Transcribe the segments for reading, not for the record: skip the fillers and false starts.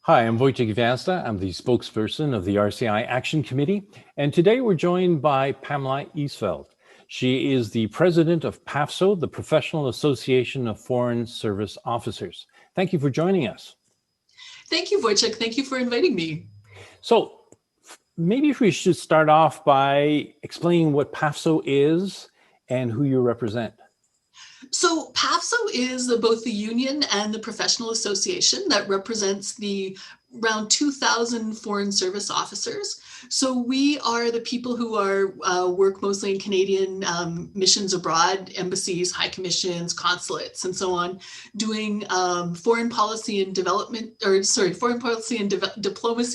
Hi, I'm Wojtek Gwiazda. I'm the spokesperson of the RCI Action Committee, and today we're joined by Pamela Isfeld. She is the president of PAFSO, the Professional Association of Foreign Service Officers. Thank you for joining us. Thank you, Wojtek. Thank you for inviting me. So maybe if we should start off by explaining what PAFSO is and who you represent. So PAFSO is both the union and the professional association that represents the around 2,000 foreign service officers. So we are the people who work mostly in Canadian missions abroad, embassies, high commissions, consulates, and so on, doing foreign policy and diplomacy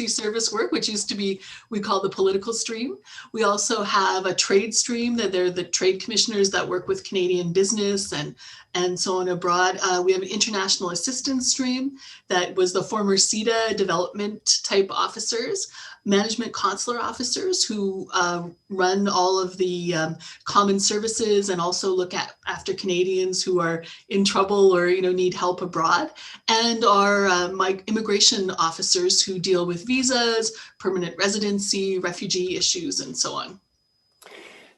service work, which used to be, we call the political stream. We also have a trade stream that they're the trade commissioners that work with Canadian business and so on abroad. We have an international assistance stream that was the former CETA development type officers, management consular officers who run all of the common services and also look after Canadians who are in trouble or need help abroad, and our immigration officers who deal with visas, permanent residency, refugee issues, and so on.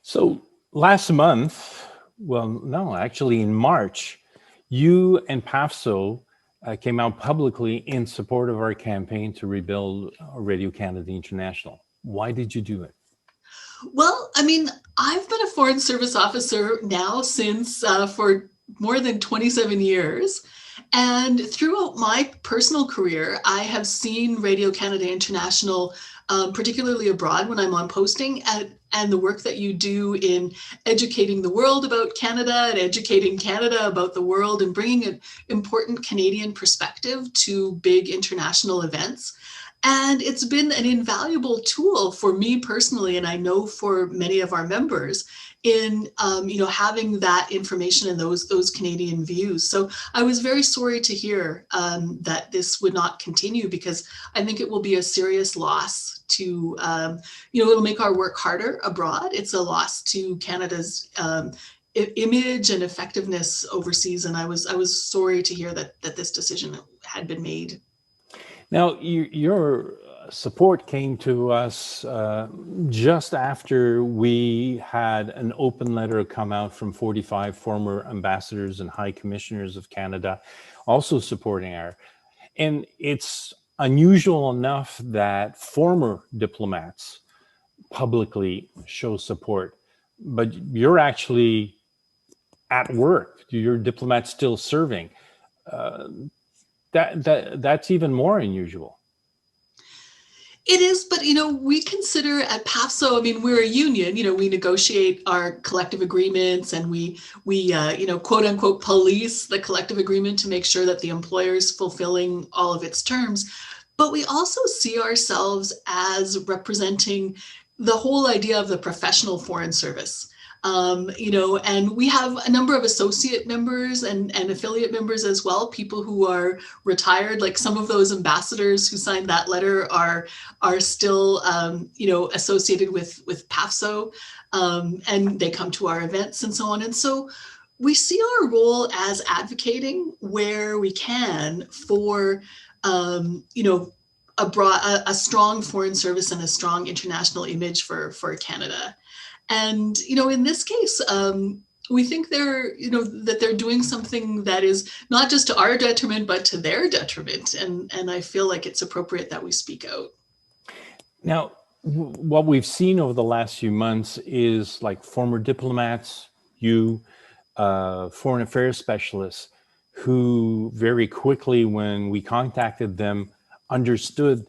So last month, well, no, actually in March, you and PAFSO came out publicly in support of our campaign to rebuild Radio Canada International. Why did you do it? Well, I mean, I've been a foreign service officer now since for more than 27 years. And throughout my personal career, I have seen Radio Canada International, particularly abroad when I'm on posting, and the work that you do in educating the world about Canada and educating Canada about the world and bringing an important Canadian perspective to big international events. And it's been an invaluable tool for me personally, and I know for many of our members, in having that information and those Canadian views. So I was very sorry to hear that this would not continue, because I think it will be a serious loss to, it'll make our work harder abroad. It's a loss to Canada's image and effectiveness overseas. And I was sorry to hear that this decision had been made. Now, your support came to us just after we had an open letter come out from 45 former ambassadors and high commissioners of Canada, also supporting our. And it's unusual enough that former diplomats publicly show support, but you're actually at work. Your diplomat's still serving. That's even more unusual. It is, but we consider at PAFSO, I mean, we're a union, we negotiate our collective agreements, and we quote unquote police the collective agreement to make sure that the employer is fulfilling all of its terms. But we also see ourselves as representing the whole idea of the professional foreign service. And we have a number of associate members and affiliate members as well, people who are retired. Like some of those ambassadors who signed that letter are still, associated with PAFSO, and they come to our events and so on. And so we see our role as advocating where we can for, a strong foreign service and a strong international image for Canada. And, in this case, we think that they're doing something that is not just to our detriment, but to their detriment. And I feel like it's appropriate that we speak out. Now, what we've seen over the last few months is like former diplomats, foreign affairs specialists, who very quickly, when we contacted them, understood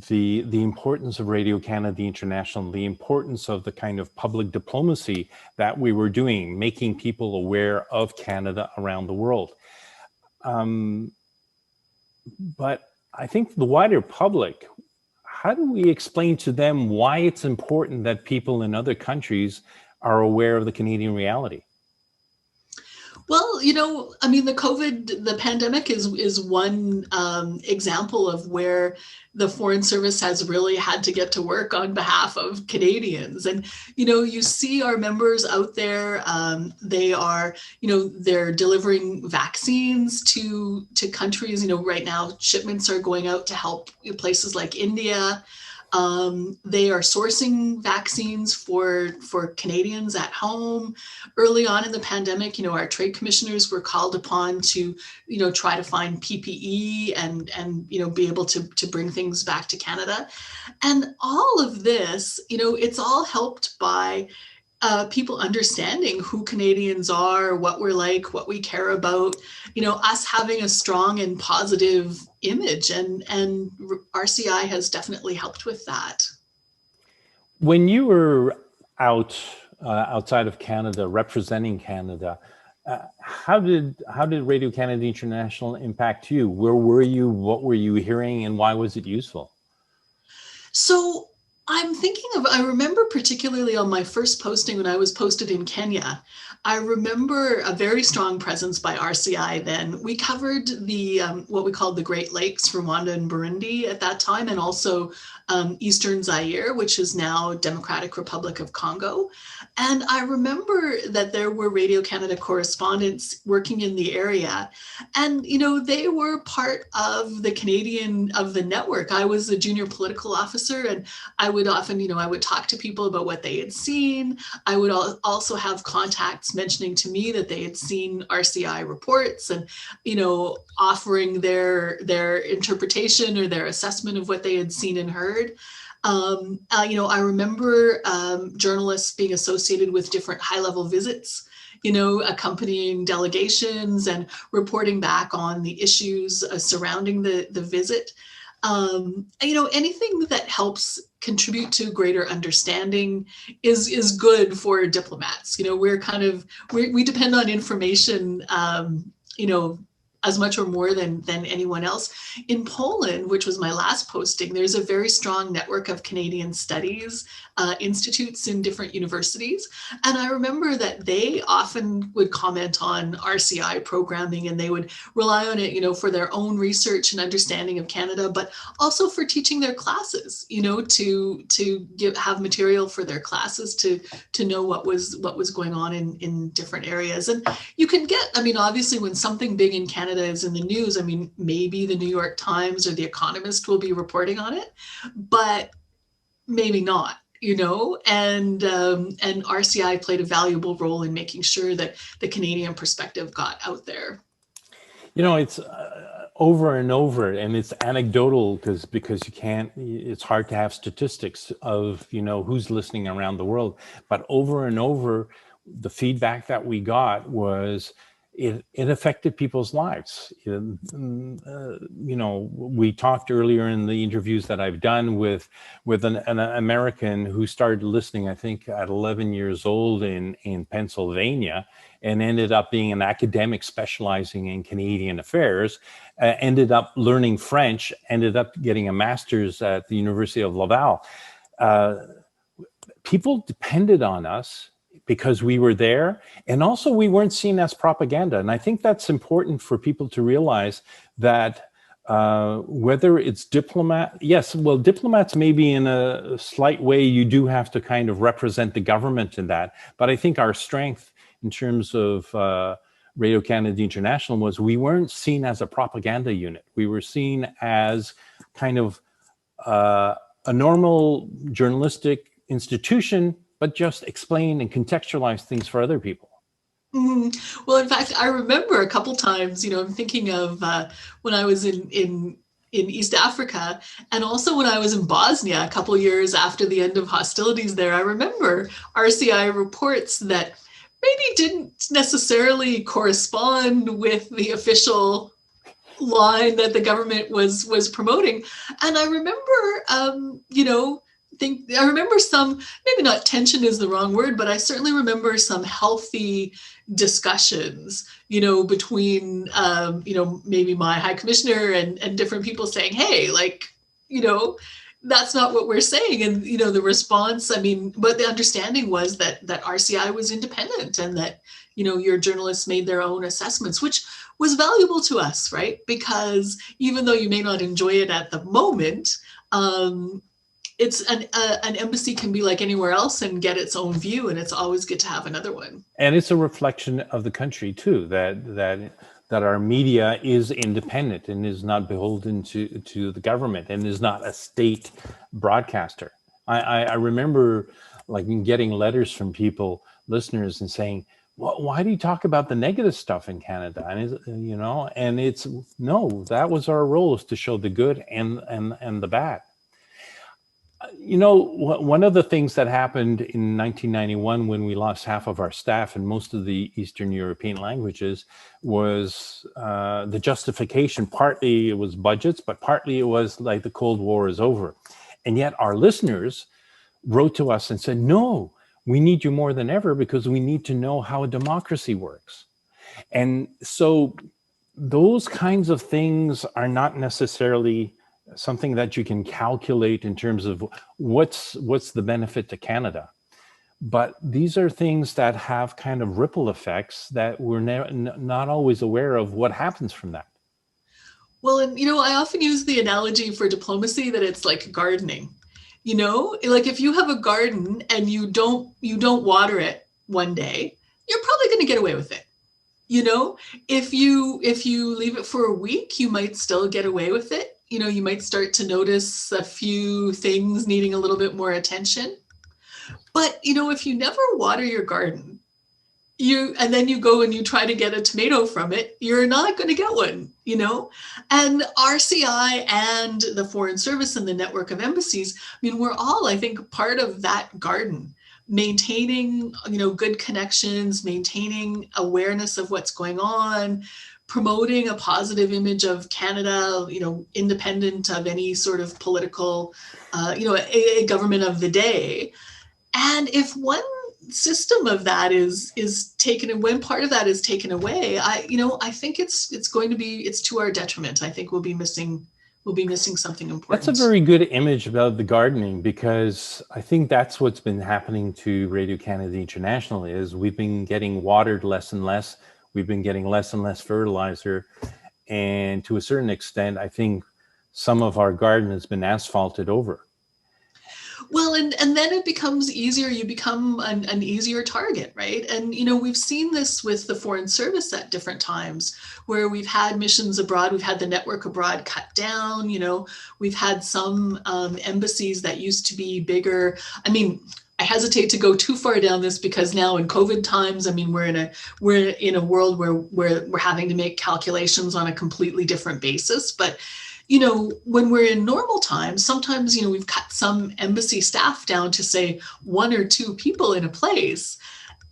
the importance of Radio Canada International, the importance of the kind of public diplomacy that we were doing, making people aware of Canada around the world. But I think the wider public, how do we explain to them why it's important that people in other countries are aware of the Canadian reality? Well, I mean, the pandemic is one example of where the Foreign Service has really had to get to work on behalf of Canadians. And, you see our members out there. They are, they're delivering vaccines to countries. Right now, shipments are going out to help places like India. They are sourcing vaccines for Canadians at home. Early on in the pandemic, our trade commissioners were called upon to, try to find PPE and be able to bring things back to Canada. And all of this, it's all helped by people understanding who Canadians are, what we're like, what we care about, us having a strong and positive image, and RCI has definitely helped with that. When you were outside of Canada, representing Canada, how did Radio Canada International impact you? Where were you? What were you hearing, and why was it useful? So I remember particularly on my first posting when I was posted in Kenya, I remember a very strong presence by RCI then. We covered the what we called the Great Lakes, Rwanda and Burundi at that time, and also Eastern Zaire, which is now Democratic Republic of Congo. And I remember that there were Radio Canada correspondents working in the area. And, they were part of the network. I was a junior political officer, and I would often, I would talk to people about what they had seen. I would also have contacts mentioning to me that they had seen RCI reports and, offering their interpretation or their assessment of what they had seen and heard. I remember journalists being associated with different high-level visits, accompanying delegations and reporting back on the issues surrounding the visit. Anything that helps contribute to greater understanding is good for diplomats. We depend on information, as much or more than anyone else. In Poland, which was my last posting, there's a very strong network of Canadian studies institutes in different universities. And I remember that they often would comment on RCI programming, and they would rely on it, for their own research and understanding of Canada, but also for teaching their classes, to have material for their classes to know what was going on in different areas. And you can get, obviously when something big in Canada is in the news, maybe the New York Times or The Economist will be reporting on it, but maybe not, and RCI played a valuable role in making sure that the Canadian perspective got out there. It's over and over, and it's anecdotal because it's hard to have statistics of, who's listening around the world, but over and over, the feedback that we got was it affected people's lives. We talked earlier in the interviews that I've done with an American who started listening, I think, at 11 years old in Pennsylvania, and ended up being an academic specializing in Canadian affairs, ended up learning French, ended up getting a master's at the University of Laval. People depended on us because we were there, and also we weren't seen as propaganda. And I think that's important for people to realize that whether it's diplomats maybe in a slight way, you do have to kind of represent the government in that. But I think our strength in terms of Radio Canada International was we weren't seen as a propaganda unit. We were seen as kind of a normal journalistic institution, but just explain and contextualize things for other people. Mm-hmm. Well, in fact, I remember a couple times, I'm thinking of when I was in East Africa, and also when I was in Bosnia a couple years after the end of hostilities there. I remember RCI reports that maybe didn't necessarily correspond with the official line that the government was promoting. And I remember, I remember some, maybe not tension is the wrong word, but I certainly remember some healthy discussions, between, maybe my high commissioner and different people saying, hey, that's not what we're saying. And, the response, but the understanding was that RCI was independent, and that, your journalists made their own assessments, which was valuable to us, right? Because even though you may not enjoy it at the moment, it's an embassy can be like anywhere else and get its own view, and it's always good to have another one. And it's a reflection of the country too, that our media is independent and is not beholden to the government and is not a state broadcaster. I remember like getting letters from people, listeners, and saying, well, why do you talk about the negative stuff in Canada? And it's no, that was our role, is to show the good and the bad. One of the things that happened in 1991 when we lost half of our staff in most of the Eastern European languages was the justification. Partly it was budgets, but partly it was like the Cold War is over. And yet our listeners wrote to us and said, no, we need you more than ever because we need to know how a democracy works. And so those kinds of things are not necessarily something that you can calculate in terms of what's the benefit to Canada. But these are things that have kind of ripple effects that we're not always aware of what happens from that. Well, and I often use the analogy for diplomacy that it's like gardening. Like if you have a garden and you don't water it one day, you're probably going to get away with it. If you leave it for a week, you might still get away with it. You might start to notice a few things needing a little bit more attention. But, if you never water your garden, and then you go and you try to get a tomato from it, you're not going to get one, And RCI and the Foreign Service and the network of embassies, we're all, I think, part of that garden, maintaining, good connections, maintaining awareness of what's going on, promoting a positive image of Canada, independent of any sort of political, a government of the day. And if one system of that is taken, and when part of that is taken away, I think it's to our detriment. I think we'll be missing something important. That's a very good image about the gardening, because I think that's what's been happening to Radio Canada International is we've been getting watered less and less. We've been getting less and less fertilizer. And to a certain extent, I think some of our garden has been asphalted over. Well, and then it becomes easier. You become an easier target, right? And, we've seen this with the Foreign Service at different times where we've had missions abroad. We've had the network abroad cut down. We've had some embassies that used to be bigger. I hesitate to go too far down this because now in COVID times, we're in a world where we're having to make calculations on a completely different basis. But, when we're in normal times, sometimes, we've cut some embassy staff down to say 1 or 2 people in a place.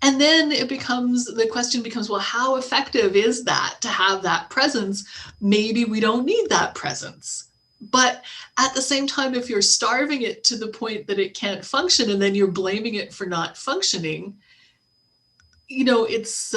And then the question becomes, well, how effective is that to have that presence? Maybe we don't need that presence. But at the same time, if you're starving it to the point that it can't function and then you're blaming it for not functioning, it's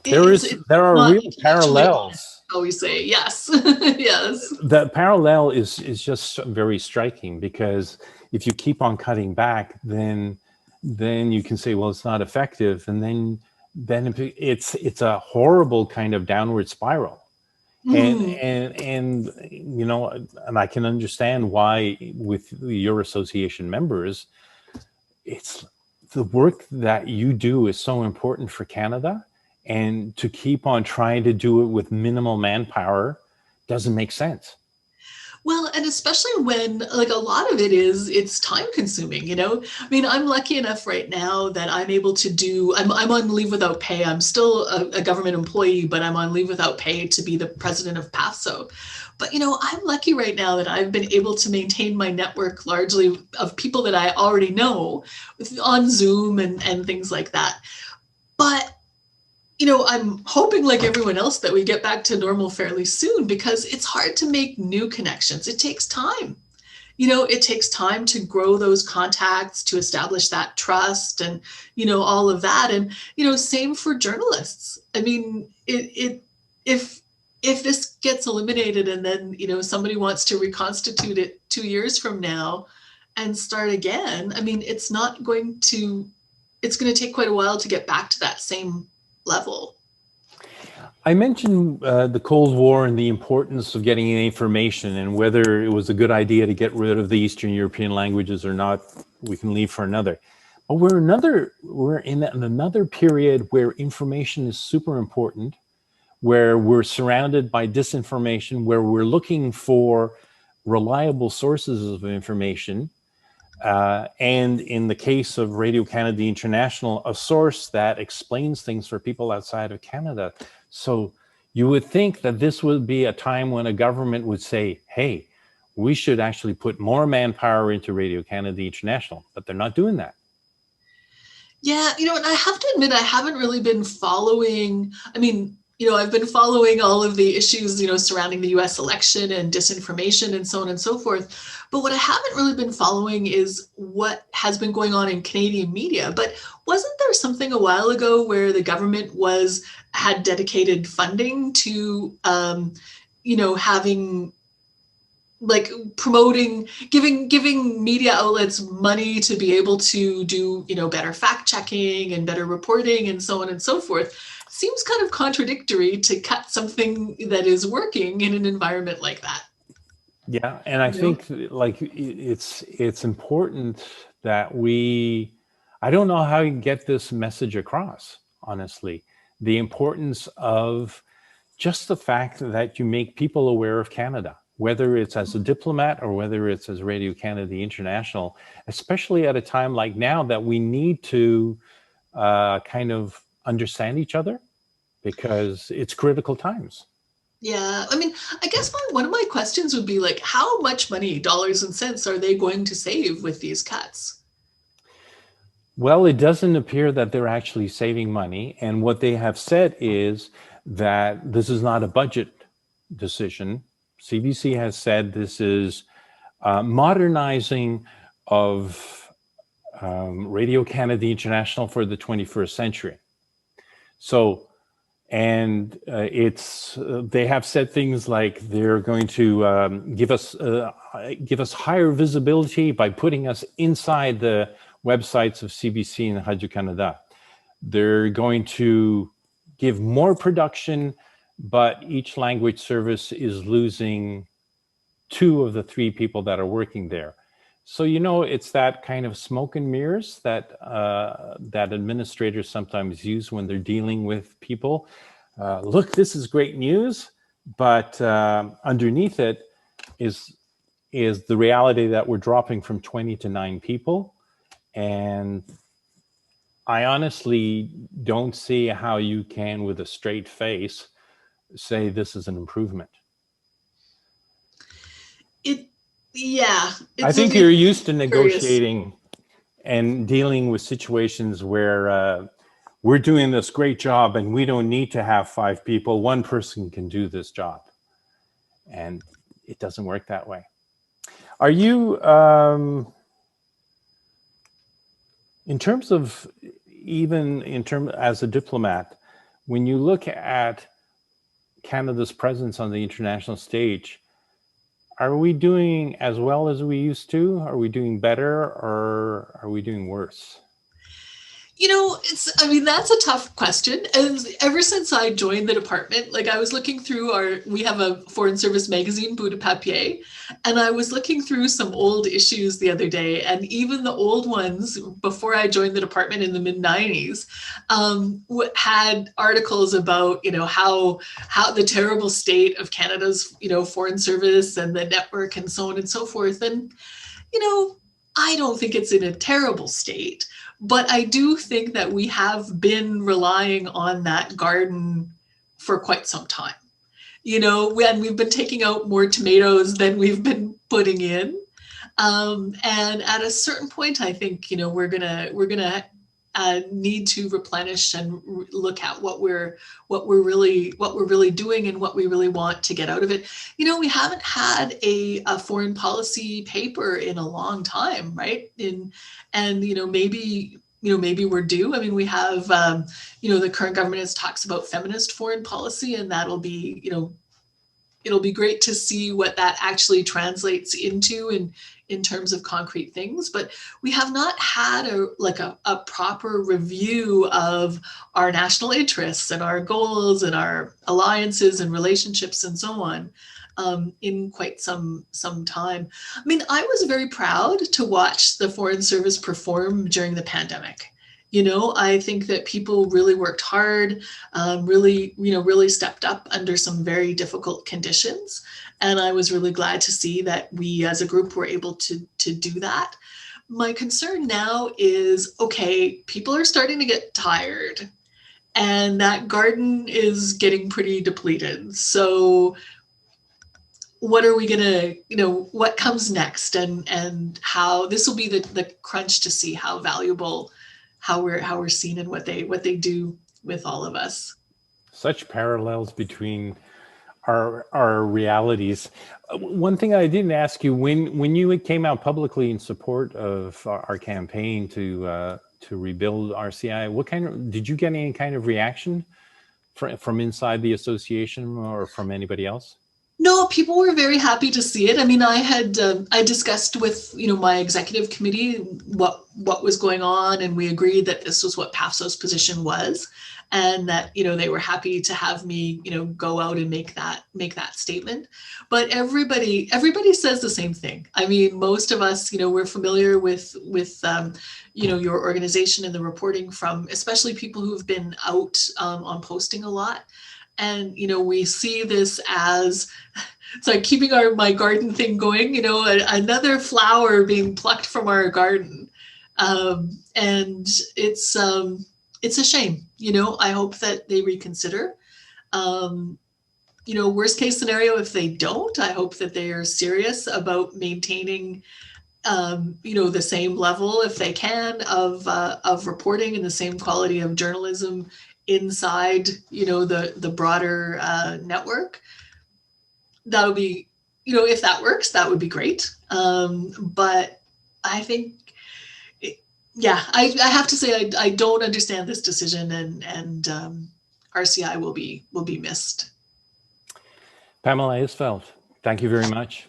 there are real parallels. How we say yes. Yes. The parallel is just very striking, because if you keep on cutting back, then you can say, well, it's not effective, and then it's a horrible kind of downward spiral. And I can understand why with your association members, it's the work that you do is so important for Canada, and to keep on trying to do it with minimal manpower doesn't make sense. Well, and especially when like a lot of it's time consuming, I'm lucky enough right now that I'm able to I'm on leave without pay. I'm still a government employee, but I'm on leave without pay to be the president of PAFSO. But, I'm lucky right now that I've been able to maintain my network largely of people that I already know on Zoom and things like that. But I'm hoping, like everyone else, that we get back to normal fairly soon, because it's hard to make new connections. It takes time. It takes time to grow those contacts, to establish that trust and, all of that. And, same for journalists. If this gets eliminated and then, somebody wants to reconstitute it 2 years from now and start again, it's not going to it's going to take quite a while to get back to that same level. I mentioned the Cold War and the importance of getting information, and whether it was a good idea to get rid of the Eastern European languages or not, we can leave for another. But we're in another period where information is super important, where we're surrounded by disinformation, where we're looking for reliable sources of information. And in the case of Radio-Canada International, a source that explains things for people outside of Canada. So you would think that this would be a time when a government would say, hey, we should actually put more manpower into Radio-Canada International, but they're not doing that. Yeah, and I have to admit, I haven't really been following, I've been following all of the issues, surrounding the US election and disinformation and so on and so forth. But what I haven't really been following is what has been going on in Canadian media. But wasn't there something a while ago where the government had dedicated funding to, having promoting, giving media outlets money to be able to do, better fact checking and better reporting and so on and so forth? Seems kind of contradictory to cut something that is working in an environment like that. Yeah, and I think it's important that I don't know how you get this message across, honestly. The importance of just the fact that you make people aware of Canada, whether it's as a diplomat or whether it's as Radio-Canada International, especially at a time like now that we need to kind of understand each other, because it's critical times. Yeah, I guess one of my questions would be how much money, dollars and cents, are they going to save with these cuts? Well, it doesn't appear that they're actually saving money. And what they have said is that this is not a budget decision. CBC has said this is modernizing of Radio-Canada International for the 21st century. So, and they have said things like they're going to give us higher visibility by putting us inside the websites of CBC and Radio-Canada. They're going to give more production, but each language service is losing 2 of the 3 people that are working there. So, it's that kind of smoke and mirrors that administrators sometimes use when they're dealing with people. Look, this is great news, but underneath it is the reality that we're dropping from 20 to 9 people. And I honestly don't see how you can, with a straight face, say this is an improvement. I think you're used to negotiating and dealing with situations where we're doing this great job and we don't need to have 5 people. 1 person can do this job. And it doesn't work that way. Are you, as a diplomat, when you look at Canada's presence on the international stage, are we doing as well as we used to? Are we doing better, or are we doing worse? That's a tough question. And ever since I joined the department, I was looking through we have a foreign service magazine, Bout de Papier, and I was looking through some old issues the other day, and even the old ones before I joined the department in the mid-90s had articles about, how the terrible state of Canada's, foreign service and the network and so on and so forth. And, I don't think it's in a terrible state. But I do think that we have been relying on that garden for quite some time. When we've been taking out more tomatoes than we've been putting in. And at a certain point, I think, we're gonna need to replenish and look at what we're really doing and what we really want to get out of it. We haven't had a foreign policy paper in a long time, right? Maybe we're due. We have, the current government talks about feminist foreign policy, and that'll be, it'll be great to see what that actually translates into in terms of concrete things. But we have not had a proper review of our national interests and our goals and our alliances and relationships and so on in quite some time. I mean, I was very proud to watch the Foreign Service perform during the pandemic. I think that people really worked hard, really stepped up under some very difficult conditions. And I was really glad to see that we as a group were able to do that. My concern now is, okay, people are starting to get tired and that garden is getting pretty depleted. So what are we going to, what comes next, and how this will be the crunch to see how valuable, how we're seen and what they do with all of us. Such parallels between our realities. One thing I didn't ask you, when you came out publicly in support of our campaign to rebuild RCI, did you get any kind of reaction from inside the association or from anybody else? No, people were very happy to see it. I mean, I discussed with my executive committee what was going on, and we agreed that this was what PAFSO's position was, and that they were happy to have me go out and make that statement. But everybody says the same thing. I mean, most of us we're familiar with your organization and the reporting from especially people who've been out on posting a lot. And, we see this as, it's like keeping my garden thing going, another flower being plucked from our garden. And it's a shame, I hope that they reconsider. Worst case scenario, if they don't, I hope that they are serious about maintaining, the same level, if they can, of reporting and the same quality of journalism inside, the broader network. That'll be, if that works, that would be great. But I think, I have to say, I don't understand this decision, and RCI will be missed. Pamela Isfeld, thank you very much.